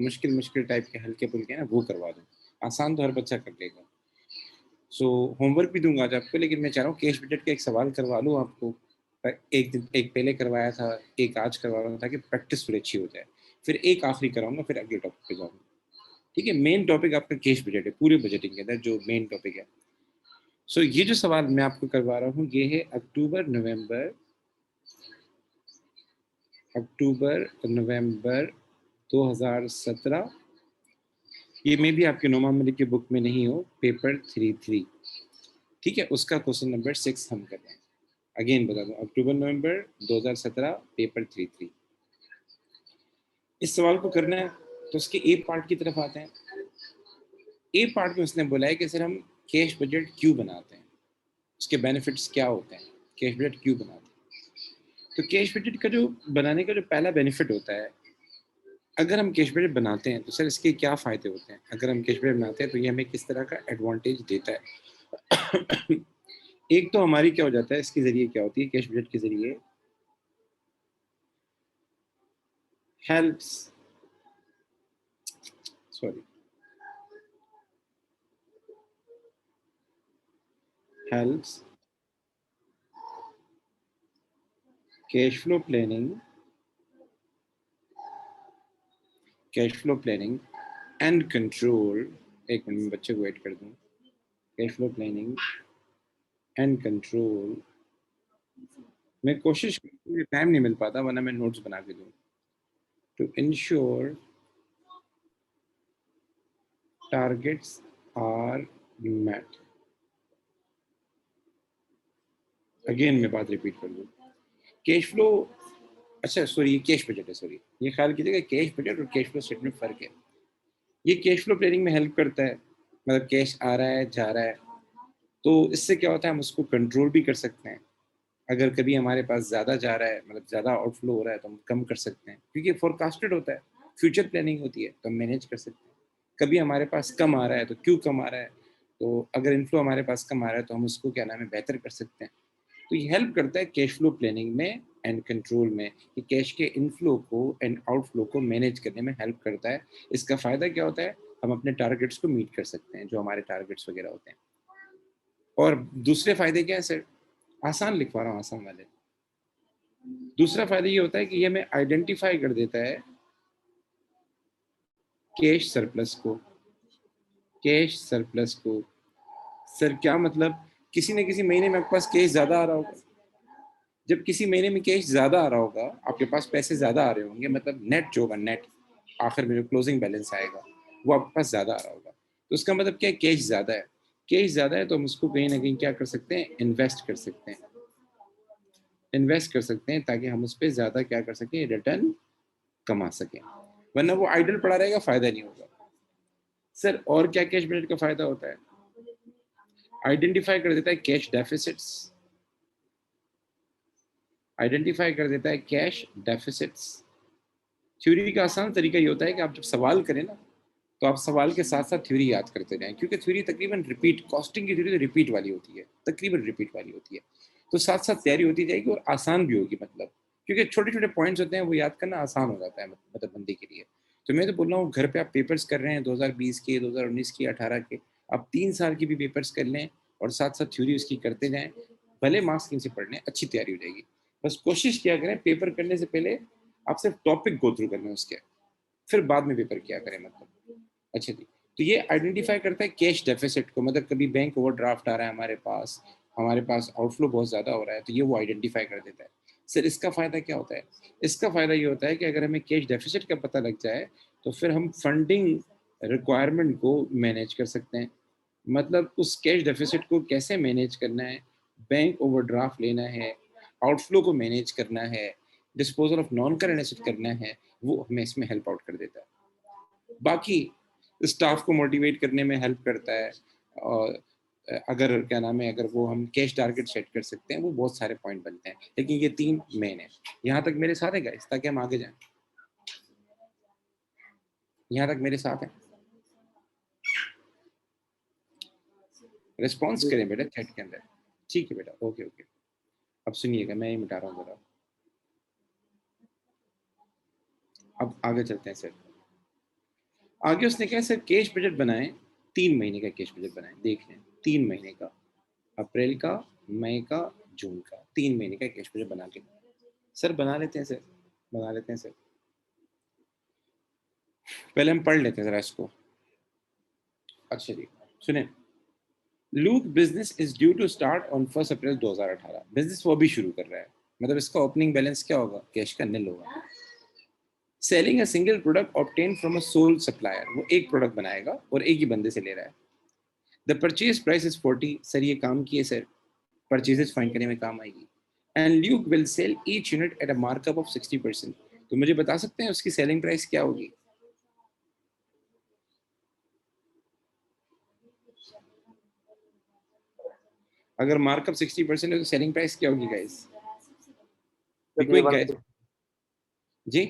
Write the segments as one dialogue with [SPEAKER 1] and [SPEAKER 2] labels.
[SPEAKER 1] मुश्किल मुश्किल टाइप के हल्के फुल्के ना वो करवा दूँ। आसान तो हर बच्चा कर लेगा। सो होमवर्क भी दूँगा आज आपको, लेकिन मैं चाह रहा हूँ कैश बजट का एक सवाल करवा लूँ आपको। एक पहले करवाया था, एक आज करवा रहा हूँ ताकि प्रैक्टिस थोड़ी अच्छी हो जाए। फिर एक आखिरी कराऊँगा, फिर अगले टॉपिक पे जाऊँगा। ठीक है? मेन टॉपिक आपका कैश बजट है, पूरे बजटिंग के अंदर जो मेन टॉपिक है। सो ये जो सवाल मैं आपको करवा रहा हूँ, ये है अक्टूबर, नवंबर 2017। ये मे बी आपके नोमा मलिक की बुक में नहीं हो, पेपर 33। ठीक है? उसका क्वेश्चन नंबर 6 हम कर रहे हैं। अगेन बता दूँ, अक्टूबर-नवंबर 2017, पेपर 33। इस सवाल को करना है तो उसके ए पार्ट की तरफ आते हैं। ए पार्ट में उसने बोला है कि सर हम कैश बजट क्यों बनाते हैं? उसके बेनिफिट्स क्या होते हैं? कैश बजट क्यों बनाते हैं? तो कैश बजट का जो बनाने का जो पहला बेनिफिट होता है, अगर हम कैश बजट बनाते हैं तो सर इसके क्या फ़ायदे होते हैं? अगर हम कैश बजट बनाते हैं तो ये हमें किस तरह का एडवांटेज देता है? एक तो हमारी क्या हो जाता है, इसके ज़रिए क्या होती है, कैश बजट के ज़रिए helps sorry helps cash flow planning and control. एक मिनट में बच्चे को वेट कर दूँ। Cash flow planning and control. मैं कोशिश मुझे टाइम नहीं मिल पाता, वरना मैं नोट्स बना के दूँ। To ensure targets are met. Again मैं बात रिपीट कर दूँ। कैश फ्लो, अच्छा सॉरी, ये कैश बजट है, सॉरी। ये ख्याल कीजिएगा कैश बजट और कैश फ्लो स्टेटमेंट फ़र्क है। ये कैश फ्लो प्लानिंग में हेल्प करता है, मतलब कैश आ रहा है, जा रहा है, तो इससे क्या होता है हम उसको कंट्रोल भी कर सकते हैं। अगर कभी हमारे पास ज़्यादा जा रहा है, मतलब ज़्यादा आउटफ्लो हो रहा है, तो हम कम कर सकते हैं, क्योंकि फोरकास्टेड होता है, फ्यूचर प्लानिंग होती है, तो हम मैनेज कर सकते हैं। कभी हमारे पास कम आ रहा है, तो क्यों कम आ रहा है? तो अगर इनफ्लो हमारे पास कम आ रहा है, तो हम उसको क्या नाम है, बेहतर कर सकते हैं। तो ये हेल्प करता है कैश फ्लो प्लानिंग में एंड कंट्रोल में, कि कैश के इनफ्लो को एंड आउटफ्लो को मैनेज करने में हेल्प करता है। इसका फ़ायदा क्या होता है? हम अपने टारगेट्स को मीट कर सकते हैं, जो हमारे टारगेट्स वगैरह होते हैं। और दूसरे फ़ायदे क्या हैं सर? आसान लिखवा रहा हूँ, आसान वाले। दूसरा फ़ायदा ये होता है कि ये हमें आइडेंटिफ़ाई कर देता है कैश सरप्लस को। कैश सरप्लस को, सर क्या मतलब? किसी न किसी महीने में आपके पास कैश ज़्यादा आ रहा होगा। जब किसी महीने में कैश ज़्यादा आ रहा होगा, आपके पास पैसे ज़्यादा आ रहे होंगे, मतलब नेट जो होगा, नेट आखिर में जो क्लोजिंग बैलेंस आएगा, वो आपके पास ज़्यादा आ रहा होगा। तो उसका मतलब क्या है? कैश ज़्यादा है। कैश ज़्यादा है तो हम उसको कहीं न कहीं क्या कर सकते हैं? इन्वेस्ट कर सकते हैं। इन्वेस्ट कर सकते हैं ताकि हम उसपे ज़्यादा क्या कर सकें? रिटर्न कमा सकें। वरना वो आइडल पड़ा रहेगा, फ़ायदा नहीं होगा। सर और क्या कैश बजट का फ़ायदा होता है? आइडेंटिफ़ाई कर देता है कैश डेफ़िसिट्स। आइडेंटिफ़ाई कर देता है कैश डेफ़िसिट्स। थ्योरी का आसान तरीका ये होता है कि आप जब सवाल करें ना, तो आप सवाल के साथ-साथ थ्योरी याद करते जाएँ, क्योंकि थ्योरी तकरीबन रिपीट, कॉस्टिंग की थ्योरी तो रिपीट वाली होती है, तकरीबन रिपीट वाली होती है। तो साथ-साथ तैयारी होती जाएगी और आसान भी होगी, मतलब क्योंकि छोटे-छोटे पॉइंट्स होते हैं, वो याद करना आसान हो जाता है मतलब बंदे के लिए। तो मैं तो बोल रहा हूँ, घर पे आप पेपर्स कर रहे हैं 2020 के, 2019 के, 18 के, आप 3 साल की भी पेपर्स कर लें और साथ-साथ थ्योरी उसकी करते जाएँ, भले मार्क्स कहीं से पढ़ लें, अच्छी तैयारी हो जाएगी। बस कोशिश किया करें पेपर करने से पहले आप सिर्फ टॉपिक गो थ्रू कर लें उसके, फिर बाद में पेपर किया करें मतलब। अच्छा जी, तो ये आइडेंटिफ़ाई करता है कैश डेफ़िसिट को, मतलब कभी बैंक ओवरड्राफ्ट आ रहा है हमारे पास आउटफ्लो बहुत ज़्यादा हो रहा है, तो ये वो आइडेंटिफ़ाई कर देता है। सर इसका फ़ायदा क्या होता है? इसका फ़ायदा ये होता है कि अगर हमें कैश डेफ़िसिट का पता लग जाए, तो फिर हम फंडिंग रिक्वायरमेंट को मैनेज कर सकते हैं। मतलब उस कैश डेफ़िसिट को कैसे मैनेज करना है, बैंक ओवरड्राफ्ट लेना है, आउटफ्लो को मैनेज करना है, disposal of non current asset करना है, वो हमें इसमें हेल्प आउट कर देता है। बाकी स्टाफ को मोटिवेट करने में हेल्प करता है, और अगर क्या नाम है, अगर वो हम कैश टारगेट सेट कर सकते हैं, वो बहुत सारे पॉइंट बनते हैं, लेकिन ये 3 मेन है। यहाँ तक मेरे साथ है गाइस, ताकि हम आगे जाएँ? यहाँ तक मेरे साथ हैं? रिस्पॉन्स करें बेटा चैट के अंदर। ठीक है बेटा, ओके, ओके। अब सुनिएगा, मैं ही मिटा रहा हूँ ज़रा। अब आगे चलते हैं सर। आगे उसने कहा सर कैश बजट बनाएं, 3 महीने का कैश बजट बनाएं, देख लें 3 महीने का, अप्रैल का, मई का, जून का, 3 महीने का कैश बजट बना के। सर बना लेते हैं सर, बना लेते हैं सर। पहले हम पढ़ लेते हैं जरा इसको। अच्छा जी सुने, Luke business is due to start on 1 April 2018। Business वो भी शुरू कर रहा है, मतलब इसका ओपनिंग बैलेंस क्या होगा, कैश का निल होगा। Selling a single product obtain from a sole supplier, वो एक प्रोडक्ट बनाएगा और एक ही बंदे से ले रहा है। The purchase price is 40। Sir ये काम किए सर, परचेजेस फाइंड करने में काम आएगी। And Luke will sell each unit at a markup of 60%। तो मुझे बता सकते हैं उसकी सेलिंग प्राइस क्या होगी? अगर मार्कअप 60% है तो सेलिंग प्राइस क्या होगी गाइस? क्विक गाइस जी,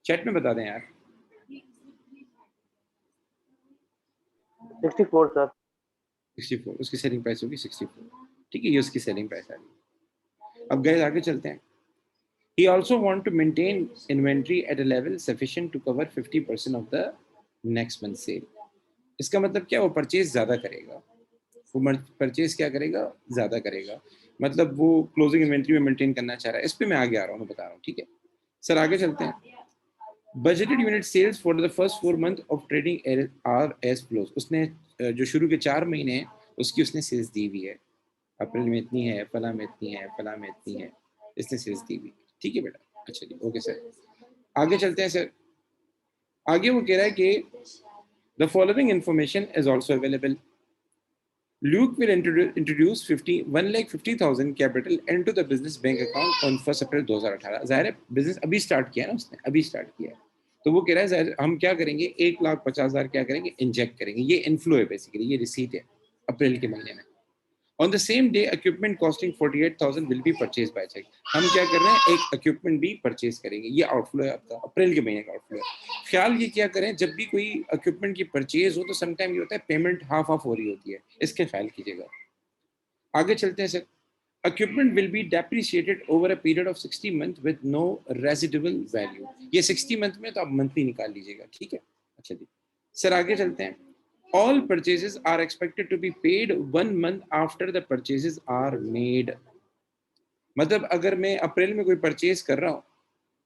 [SPEAKER 1] चैट में बता दें यार।
[SPEAKER 2] 64 सर।
[SPEAKER 1] 64 उसकी सेलिंग प्राइस होगी 64। ठीक है, ये उसकी सेलिंग प्राइस आ गई। अब गाइस आगे चलते हैं। He also want to maintain inventory at a level sufficient to cover 50% of the next month sale। इसका मतलब क्या, वो परचेज ज्यादा करेगा, वो परचेज क्या करेगा, ज्यादा करेगा, मतलब वो क्लोजिंग इन्वेंट्री में मेंटेन करना चाह रहा है। इस पे मैं आगे आ रहा हूँ, मैं बता रहा हूँ, ठीक है सर। आगे चलते हैं। Budgeted unit sales for the first 4 month of trading are as follows. उसने जो शुरू के 4 महीने हैं उसकी उसने सेल्स दी हुई है। अप्रैल में इतनी है, फला में इतनी है, फला में इतनी है, इसने सेल्स दी हुई। ठीक है बेटा, अच्छा जी, ओके सर। आगे चलते हैं सर। आगे वो कह रहा है कि the following information is also available. Luke will introduce 1,50,000 capital into the business bank account on 1 April 2018। जाहिर है बिजनेस अभी स्टार्ट किया है ना उसने, अभी स्टार्ट किया है। तो वो कह रहा है हम क्या करेंगे, 1,50,000 क्या करेंगे, इंजेक्ट करेंगे। ये इनफ्लो है बेसिकली, ये रिसीट है अप्रैल के महीने में। On the same day equipment costing 48,000 will be purchase by cheque. हम क्या कर रहे हैं, एक इक्विपमेंट भी परचेज करेंगे। ये आउटफ्लो है आपका, अप्रैल के महीने का आउटफ्लो है। ख्याल ये क्या करें, जब भी कोई इक्विपमेंट की परचेज हो तो समटाइम ये होता है पेमेंट हाफ ऑफ हो रही होती है, इसके ख्याल कीजिएगा। आगे चलते हैं sir. Equipment will be depreciated over a period of 60 month with no residual value. ये 60 मंथ में तो आप मंथली निकाल लीजिएगा, ठीक है। अच्छा जी सर, आगे चलते हैं। All purchases are expected to be paid 1 month after the purchases are made। मतलब अगर मैं अप्रैल में कोई परचेज कर रहा हूँ,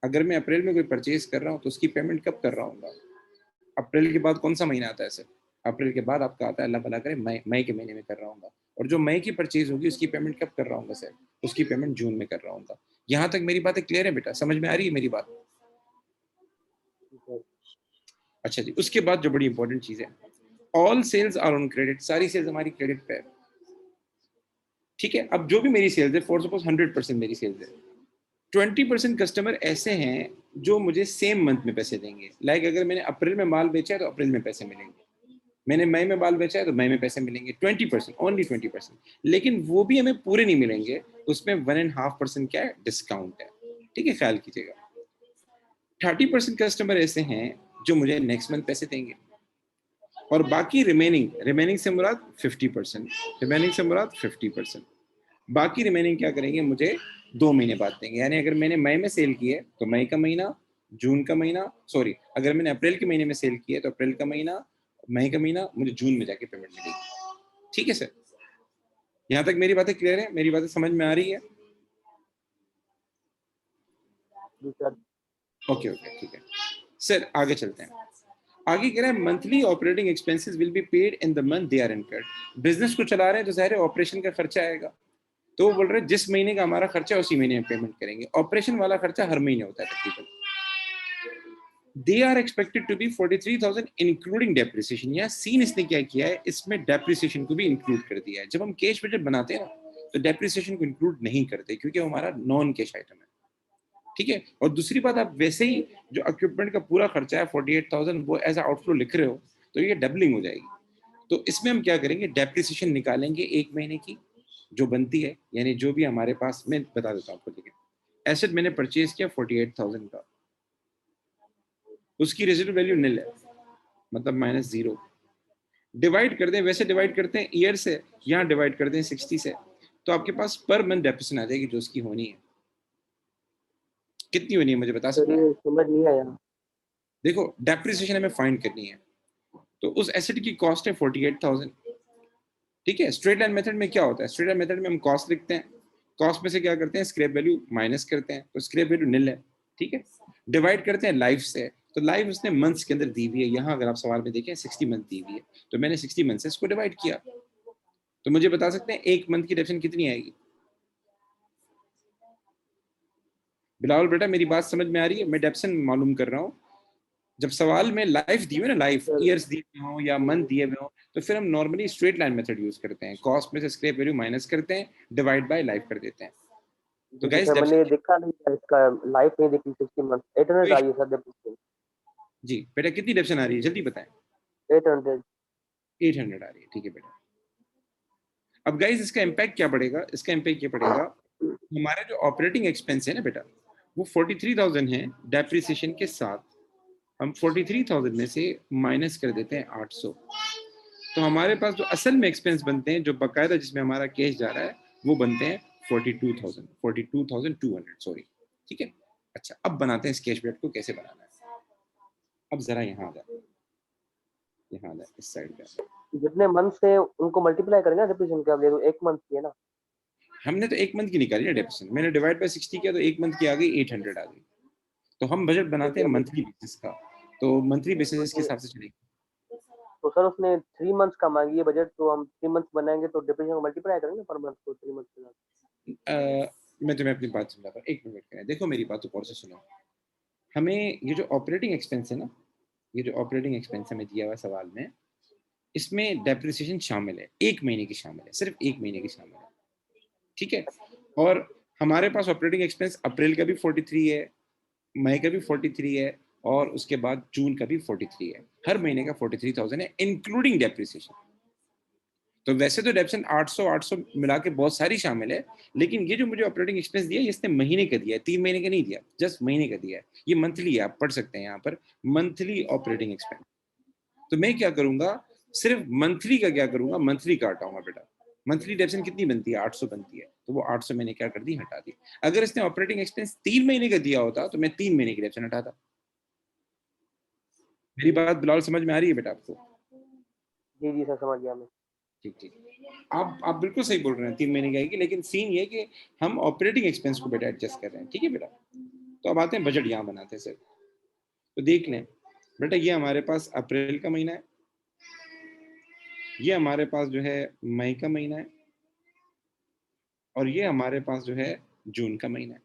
[SPEAKER 1] अगर मैं अप्रैल में कोई परचेज कर रहा हूँ तो उसकी पेमेंट कब कर रहा हूँ? अप्रैल के बाद कौन सा महीना आता है सर? अप्रैल के बाद आपका आता है, अल्लाह भला करे, मई के महीने में कर रहा हूँ। और जो मई की परचेज होगी उसकी पेमेंट कब कर रहा हूँ सर? उसकी पेमेंट जून में कर रहा हूँ। यहाँ तक मेरी बातें क्लियर है बेटा, समझ में आ रही है मेरी बात? अच्छा जी, उसके बाद जो बड़ी इंपॉर्टेंट चीज है, all sales are on credit. सारी सेल्स हमारी क्रेडिट पे है, ठीक है। अब जो भी मेरी सेल्स है, फॉर सपोज 100% मेरी सेल्स है, 20% कस्टमर ऐसे हैं जो मुझे सेम मंथ में पैसे देंगे। लाइक अगर मैंने अप्रैल में माल बेचा है तो अप्रैल में पैसे मिलेंगे, मैंने मई में माल बेचा है तो मई में पैसे मिलेंगे। 20%, ओनली 20%। लेकिन वो भी हमें पूरे नहीं मिलेंगे, उसमें 1.5% क्या है, डिस्काउंट है, ठीक है, ख्याल कीजिएगा। 30% कस्टमर ऐसे हैं जो मुझे नेक्स्ट मंथ पैसे देंगे, और बाकी रिमेनिंग से मुराद 50%, रिमेनिंग से मुराद 50%। बाकी रिमेनिंग क्या करेंगे, मुझे 2 महीने बाद देंगे। यानी अगर मैंने मई में सेल की है तो मई का महीना, जून का महीना, सॉरी अगर मैंने अप्रैल के महीने में सेल की है तो अप्रैल का महीना, मई का महीना, मुझे जून में जाके पेमेंट मिलेगी। ठीक है सर, यहाँ तक मेरी बातें क्लियर है, मेरी बातें समझ में आ रही है? ओके ओके, ठीक है सर। आगे चलते हैं। आगे कह रहा है monthly operating expenses will be paid in the month they are incurred. Business को चला रहे हैं तो ज़ाहिर है ऑपरेशन का खर्चा आएगा, तो वो बोल रहे हैं जिस महीने का हमारा खर्चा उसी महीने में पेमेंट करेंगे। ऑपरेशन वाला खर्चा हर महीने होता है तकरीबन। They are expected to be 43,000 including depreciation. या सीन इसने क्या किया है, इसमें डेप्रिसिएशन को भी इंक्लूड कर दिया है। जब हम कैश बजट बनाते हैं ना तो डेप्रिसिएशन को इंक्लूड नहीं करते, क्योंकि वो हमारा नॉन कैश आइटम है, ठीक है। और दूसरी बात, आप वैसे ही जो इक्विपमेंट का पूरा खर्चा है 48,000 वो एज आउटफ्लो लिख रहे हो तो ये डबलिंग हो जाएगी। तो इसमें हम क्या करेंगे, डेप्रिसिएशन निकालेंगे 1 महीने की जो बनती है, यानी जो भी हमारे पास, मैं बता देता हूँ आपको, देखिए एसेट मैंने परचेज किया 48,000 का, उसकी रेजिडुअल वैल्यू निल है, मतलब -0। डिवाइड कर दें, वैसे डिवाइड करते हैं ईयर से, यहाँ डिवाइड करते हैं 60 से, तो आपके पास पर मंथ डेप्रिसिएशन आ जाएगी जो उसकी होनी है। कितनी होनी है मुझे बता सकते हैं?
[SPEAKER 2] समझ नहीं आया।
[SPEAKER 1] देखो डेप्रिसिएशन हमें फाइंड करनी है, तो उस एसेट की कॉस्ट है 48,000। ठीक है, स्ट्रेट लाइन मेथड में क्या होता है, स्ट्रेट लाइन मेथड में हम कॉस्ट लिखते हैं, कॉस्ट में से क्या करते हैं, स्क्रैप वैल्यू माइनस करते हैं, तो स्क्रैप वैल्यू निल है। ठीक है, डिवाइड करते हैं लाइफ से, तो लाइफ उसने मंथ्स के अंदर दी हुई है, यहाँ अगर आप सवाल में देखें 60 मंथ दी हुई है, तो मैंने 60 मंथ से इसको डिवाइड किया। तो मुझे बता सकते हैं एक मंथ की डेप्शन कितनी आएगी? बिलावल बेटा मेरी बात समझ में आ रही है? मैं डेप्शन मालूम कर रहा हूँ। जब सवाल में लाइफ दी हुई ना, लाइफ ईयर्स दिए हुए हो या मंथ दिए हुए हो, तो फिर हम normally straight line method use करते हैं, कॉस्ट में से स्क्रैप वैल्यू माइनस करते हैं, डिवाइड बाय लाइफ कर देते हैं। तो
[SPEAKER 2] जी, जी
[SPEAKER 1] गाइस
[SPEAKER 2] सर, मैंने
[SPEAKER 1] डेप्शन
[SPEAKER 2] ये देखा नहीं था, इसका लाइफ नहीं देखी 60 मंथ। 800 आई है सर डेप्रिसिएशन।
[SPEAKER 1] जी बेटा कितनी डेप्शन आ रही है जल्दी बताएं?
[SPEAKER 2] 800।
[SPEAKER 1] 800 आ रही है, ठीक है बेटा। अब गाइस इसका इम्पैक्ट क्या पड़ेगा, इसका इम्पैक्ट ये पड़ेगा, हमारे जो ऑपरेटिंग एक्सपेंस है ना बेटा, वो 43,000 है डेप्रिसिएशन के साथ, हम 43,000 में से माइनस कर देते हैं 800, तो हमारे पास जो असल में एक्सपेंस बनते हैं, जो बकायदा जिसमें हमारा कैश जा रहा है, वो बनते हैं 42,200 सॉरी। ठीक है, अच्छा अब बनाते हैं इस कैश बैक को कैसे बनाना है। अब जरा यहाँ आ जाए, यहाँ आ जाए, इस साइड पे।
[SPEAKER 2] जितने मंथ से उनको मल्टीप्लाई करेंगे ना डेप्रिसिएशन के, अब देखो 1 मंथ की है ना।
[SPEAKER 1] हमने तो एक मंथ की निकाली ना डेप्रिसिएशन, मैंने डिवाइड बाय 60 किया तो एक मंथ की आ गई 800 आ गई। तो हम बजट बनाते हैं मंथली बेसिस का, तो मंथली बेसिस के हिसाब से चलेगी।
[SPEAKER 2] तो सर उसने 3 मंथ्स का मांगी है बजट, तो हम 3 मंथ्स बनाएंगे तो डेप्रिसिएशन को मल्टीप्लाई करेंगे पर मंथ को 3 मंथ्स के साथ।
[SPEAKER 1] मैं तुम्हें अपनी बात समझाता हूँ, एक मिनट करें, देखो मेरी बात को और से सुनो। हमें ये जो ऑपरेटिंग एक्सपेंस है ना, ये जो ऑपरेटिंग एक्सपेंस हमें दिया हुआ सवाल में, इसमें डेप्रिसिएशन शामिल है, एक महीने की शामिल है, सिर्फ एक महीने की शामिल है। ठीक है, और हमारे पास ऑपरेटिंग एक्सपेंस अप्रैल का भी 43 है, मई का भी 43 है, और उसके बाद जून का भी 43 है, हर महीने का 43,000 है इंक्लूडिंग डेप्रिसिएशन। तो वैसे तो डेप्शन 800 मिला के बहुत सारी शामिल है, लेकिन ये जो मुझे ऑपरेटिंग एक्सपेंस दिया है, इसने महीने का दिया है, 3 महीने का नहीं दिया, जस्ट महीने का दिया है, ये मंथली है, आप पढ़ सकते हैं यहाँ पर मंथली ऑपरेटिंग एक्सपेंस। तो मैं क्या करूंगा, सिर्फ मंथली का क्या करूंगा, मंथली का हटाऊंगा बेटा। मंथली डेप्शन कितनी बनती है, 800 बनती है, तो वो 800 मैंने क्या कर दी, हटा दी। अगर इसने ऑपरेटिंग एक्सपेंस 3 महीने का दिया होता तो मैं 3 महीने की डेप्शन हटाता। मेरी बात बिलाल समझ में आ रही है बेटा आपको?
[SPEAKER 2] जी, जी सर, समझ गया मैं।
[SPEAKER 1] ठीक ठीक, आप बिल्कुल सही बोल रहे हैं, 3 महीने की आएगी, लेकिन सीन ये कि हम ऑपरेटिंग एक्सपेंस को बेटा एडजस्ट कर रहे हैं। ठीक है बेटा, तो अब आते हैं बजट यहाँ बनाते हैं सर। तो देख लें बेटा, ये हमारे पास अप्रैल का महीना है, ये हमारे पास जो है मई का महीना है, और ये हमारे पास जो है जून का महीना है।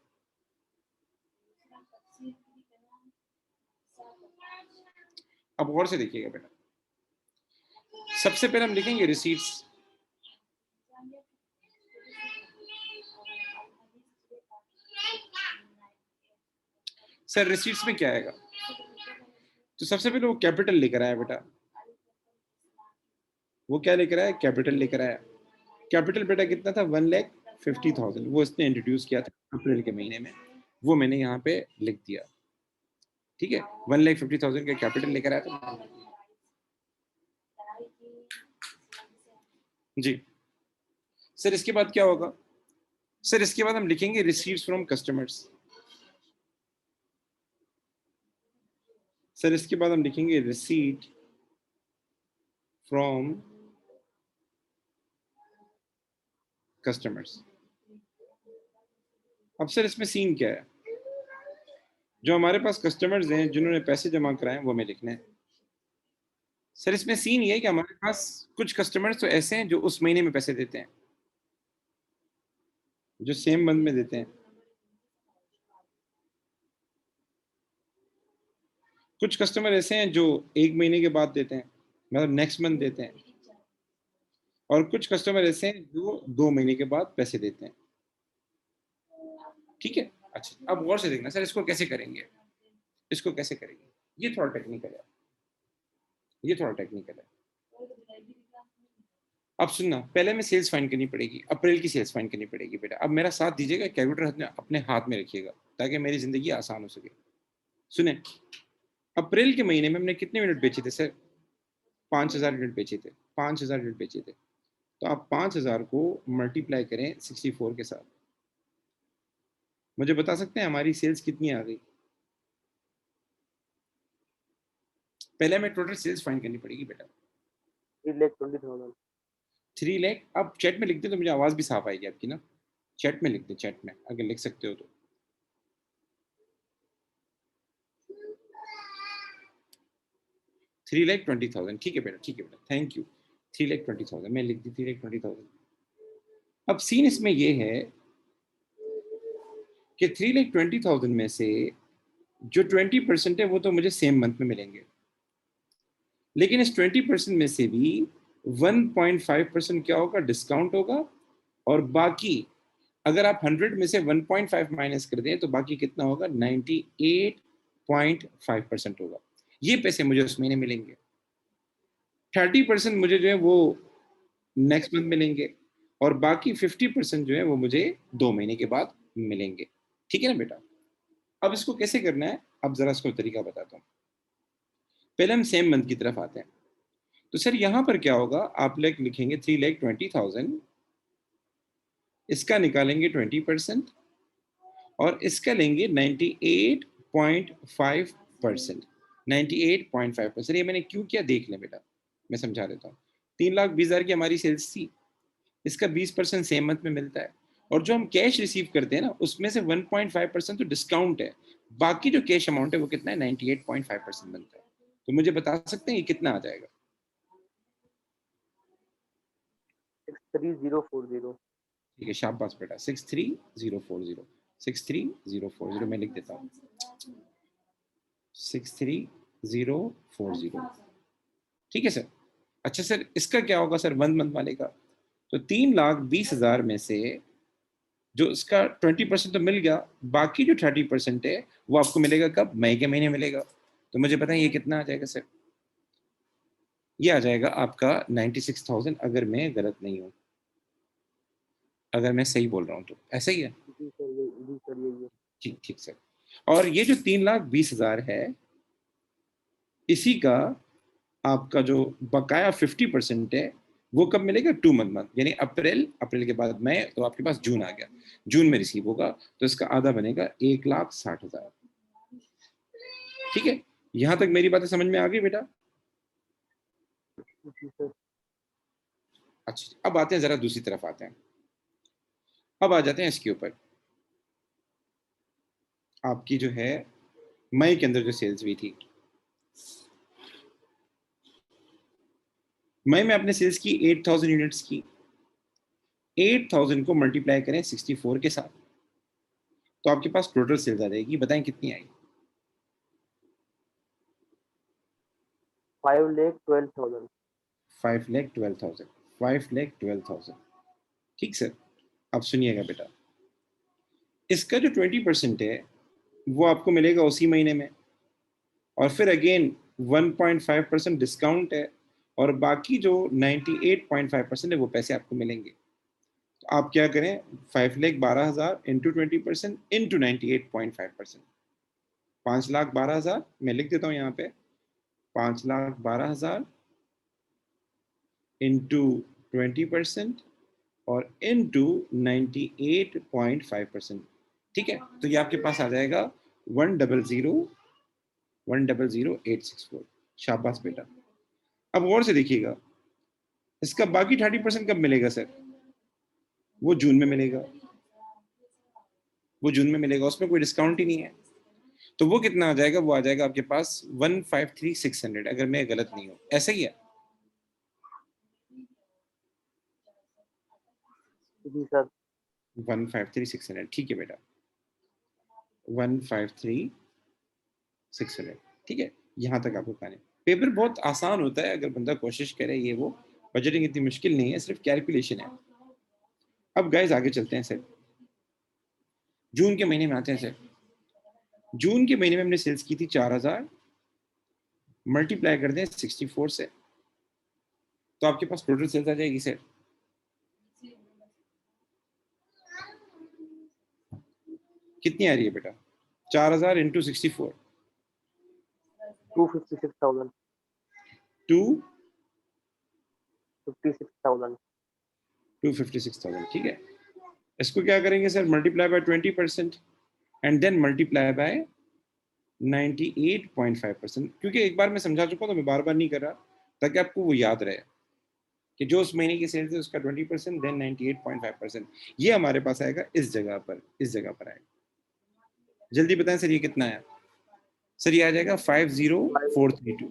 [SPEAKER 1] अब गौर से देखिएगा बेटा, सबसे पहले हम लिखेंगे रिसीट्स। सर रिसीट्स में क्या आएगा, तो सबसे पहले वो कैपिटल लेकर आया बेटा, वो क्या लेकर आया, कैपिटल लेकर आया। कैपिटल बेटा कितना था, 1,50,000, वो इसने इंट्रोड्यूस किया था अप्रैल के महीने में, वो मैंने यहाँ पे लिख दिया। ठीक है, 1,50,000 का कैपिटल लेकर आया था जी। सर इसके बाद क्या होगा, सर इसके बाद हम लिखेंगे रिसीव्स फ्रॉम कस्टमर्स। सर इसके बाद हम लिखेंगे रिसीट फ्रॉम कस्टमर्स। अब सर इसमें सीन क्या है, जो हमारे पास कस्टमर्स हैं जिन्होंने पैसे जमा कराए वो हमें लिखने हैं। सर इसमें सीन ये है कि हमारे पास कुछ कस्टमर्स तो ऐसे हैं जो उस महीने में पैसे देते हैं, जो सेम मंथ में देते हैं, कुछ कस्टमर ऐसे हैं जो 1 महीने के बाद देते हैं, मतलब नेक्स्ट मंथ देते हैं, और कुछ कस्टमर ऐसे हैं जो 2 महीने के बाद पैसे देते हैं। ठीक है, अच्छा अब गौर से देखना सर, इसको कैसे करेंगे, इसको कैसे करेंगे, ये थोड़ा टेक्निकल है, ये थोड़ा टेक्निकल है। अब सुनना, पहले में सेल्स फाइंड करनी पड़ेगी, अप्रैल की सेल्स फाइंड करनी पड़ेगी बेटा। अब मेरा साथ दीजिएगा, कैलकुलेटर अपने हाथ में रखिएगा ताकि मेरी जिंदगी आसान हो सके। सुने, अप्रैल के महीने में हमने कितने यूनिट बेचे थे सर, 5,000 यूनिट बेचे थे, 5,000 यूनिट बेचे थे। तो आप 5,000 को मल्टीप्लाई करें 64 के साथ, मुझे बता सकते हैं हमारी सेल्स कितनी आ गई? पहले हमें टोटल सेल्स फाइंड करनी पड़ेगी बेटा।
[SPEAKER 2] 3,20,000।
[SPEAKER 1] 3 लाख आप चैट में लिख दे तो मुझे आवाज़ भी साफ आएगी आपकी ना। चैट में लिख दे, चैट में अगर लिख सकते हो तो। $3,20,000 ठीक है बेटा, ठीक है बेटा, थैंक यू। 3,20,000 मैं लिख दी 3,20,000। अब सीन इसमें ये है कि 3,20,000 में से जो 20% है वो तो मुझे सेम मंथ में मिलेंगे, लेकिन इस 20% में से भी 1.5% क्या होगा, डिस्काउंट होगा। और बाकी अगर आप 100 में से 1.5 माइनस कर दें तो बाकी कितना होगा, 98.5% होगा। ये पैसे मुझे उस महीने मिलेंगे। 30% मुझे जो है वो नेक्स्ट मंथ मिलेंगे, और बाकी 50% जो है वो मुझे 2 महीने के बाद मिलेंगे। ठीक है ना बेटा। अब इसको कैसे करना है, अब जरा इसको तरीका बताता हूँ। पहले हम सेम मंथ की तरफ आते हैं। तो सर यहाँ पर क्या होगा, आप लोग लिखेंगे 3,20,000, इसका निकालेंगे 20% और इसका लेंगे 98.5%। 98.5%। ये मैंने क्यों किया देख लें बेटा, मैं समझा देता हूँ। 3,20,000 की हमारी सेल्स थी, इसका 20% सेम मंथ में मिलता है, और जो हम कैश रिसीव करते हैं ना उसमें से 1.5% तो डिस्काउंट है, बाकी जो कैश अमाउंट है वो कितना है, 98.5% बनता है। तो मुझे बता सकते हैं ये कितना आ जाएगा?
[SPEAKER 2] 63040।
[SPEAKER 1] ठीक है, शाबाश बेटा, 63040। 63040 मैं लिख देता हूँ, 63040। ठीक है सर। अच्छा सर, इसका क्या होगा सर, 1 मंथ वाले का? तो 3,20,000 में से जो इसका 20% तो मिल गया, बाकी जो 30% है वो आपको मिलेगा कब, मई के महीने मिलेगा। तो मुझे पता है ये कितना आ जाएगा सर, ये आ जाएगा आपका 96,000, अगर मैं गलत नहीं हूँ, अगर मैं सही बोल रहा हूँ तो ऐसा ही है।
[SPEAKER 2] जी सर, जी सर, यही है।
[SPEAKER 1] ठीक ठीक सर। और ये जो 3,20,000 है, इसी का आपका जो बकाया 50% है वो कब मिलेगा, 2 मंथ, यानी अप्रैल, अप्रैल के बाद मई, तो आपके पास जून आ गया, जून में रिसीव होगा, तो इसका आधा बनेगा 1,60,000। ठीक है, यहां तक मेरी बातें समझ में आ गई बेटा?
[SPEAKER 2] जी सर।
[SPEAKER 1] अच्छा, अब आते हैं जरा दूसरी तरफ आते हैं। अब आ जाते हैं इसके ऊपर, आपकी जो है मई के अंदर जो सेल्स हुई थी, मई में आपने सेल्स की 8,000 यूनिट्स की। 8,000 को मल्टीप्लाई करें 64 के साथ, तो आपके पास टोटल सेल्स आ जाएगी, बताएं कितनी आई?
[SPEAKER 2] 5,12,000।
[SPEAKER 1] 5,12,000। 5,12,000। ठीक सर। अब सुनिएगा बेटा, इसका जो 20% है वो आपको मिलेगा उसी महीने में, और फिर अगेन 1.5% डिस्काउंट है, और बाकी जो 98.5% है वो पैसे आपको मिलेंगे। तो आप क्या करें, 5,12,000 इंटू 20% इंटू 98.5%, 5,12,000 मैं लिख देता हूँ यहाँ पे, 5,12,000 इंटू 20% और इनटू 98.5%। ठीक है, तो ये आपके पास आ जाएगा 100,100,864। शाबाश बेटा। अब और से देखिएगा, इसका बाकी 30% कब मिलेगा सर, वो जून में मिलेगा, वो जून में मिलेगा, उसमें कोई डिस्काउंट ही नहीं है। तो वो कितना आ जाएगा, वो आ जाएगा आपके पास 153,600, अगर मैं गलत नहीं हूँ, ऐसा ही है।
[SPEAKER 2] जी सर।
[SPEAKER 1] 153,600 ठीक है बेटा, 153,600। ठीक है, यहाँ तक आपको कहने, पेपर बहुत आसान होता है अगर बंदा कोशिश करे, ये वो बजटिंग इतनी मुश्किल नहीं है, सिर्फ कैलकुलेशन है। अब गाइस आगे चलते हैं सर, जून के महीने में आते हैं सर। जून के महीने में हमने सेल्स की थी 4,000, मल्टीप्लाई कर दें 64 से, तो आपके पास टोटल सेल्स आ जाएगी सर, कितनी आ रही है बेटा, 4,000 इंटू 64,
[SPEAKER 2] 256,000। 56,000।
[SPEAKER 1] 256,000। ठीक है, इसको क्या करेंगे sir, multiply by 20% and then multiply by 98.5%, क्योंकि एक बार मैं समझा चुका हूं तो मैं बार बार नहीं कर रहा, ताकि आपको वो याद रहे कि जो उस महीने की सेल्स है उसका 20%, देन 98.5%, ये हमारे पास आएगा इस जगह पर, इस जगह पर आएगा। जल्दी बताएं सर, ये कितना है? सर ये आ जाएगा 50432।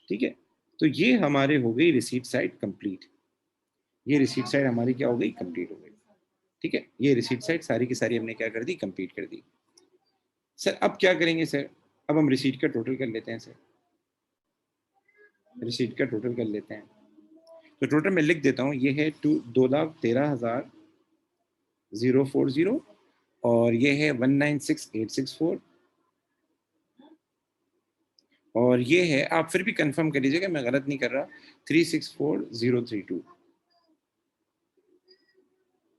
[SPEAKER 1] ठीक है, तो ये हमारे हो गई रिसीट साइड कंप्लीट। ये रिसीट साइड हमारी क्या हो गई? कंप्लीट हो गई। ठीक है, ये रिसीट साइड सारी की सारी हमने क्या कर दी? कंप्लीट कर दी। सर अब क्या करेंगे सर? अब हम रिसीट का टोटल कर लेते हैं सर, रिसीट का टोटल कर लेते हैं। तो टोटल मैं लिख देता हूँ, ये है 2,13,040 और ये है 196,864 और ये है, आप फिर भी कंफर्म कर लीजिएगा मैं गलत नहीं कर रहा, 364,032।